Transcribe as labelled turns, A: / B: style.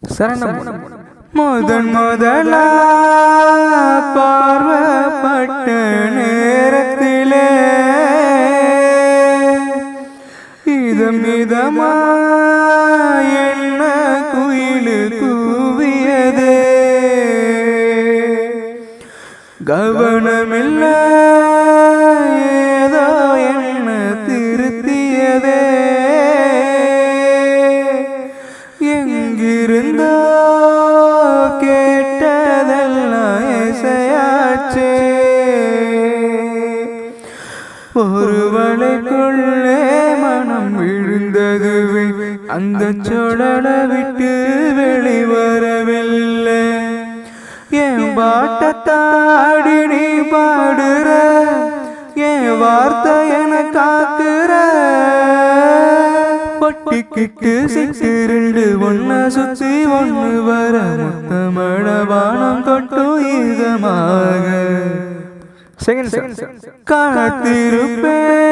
A: சரணம். முதன் முதலா பார்வப்பட்ட நேரத்திலே இதம் இதமா என்ன குயிலு கூவியதே, கவனமில்ல ஏதோ என்ன திருத்தியதே, எங்கிருந்தோ கேட்டதெல்லாம் இசையாச்சே, ஒரு வளைக்குள்ளே மனம் விழுந்ததுவே அந்த சொடல விட்டு வெளிவரவில்லை. என் பாட்டத்தாடி நீ பாடுற, என் வார்த்தை என காக்குற, பொட்டிக்கிட்டு சிக்கிரண்டு ஒன்ன சுத்தி ஒன்று வர முத்தமழ வானம் கொட்டும் இதமாக காத்திருப்பேன்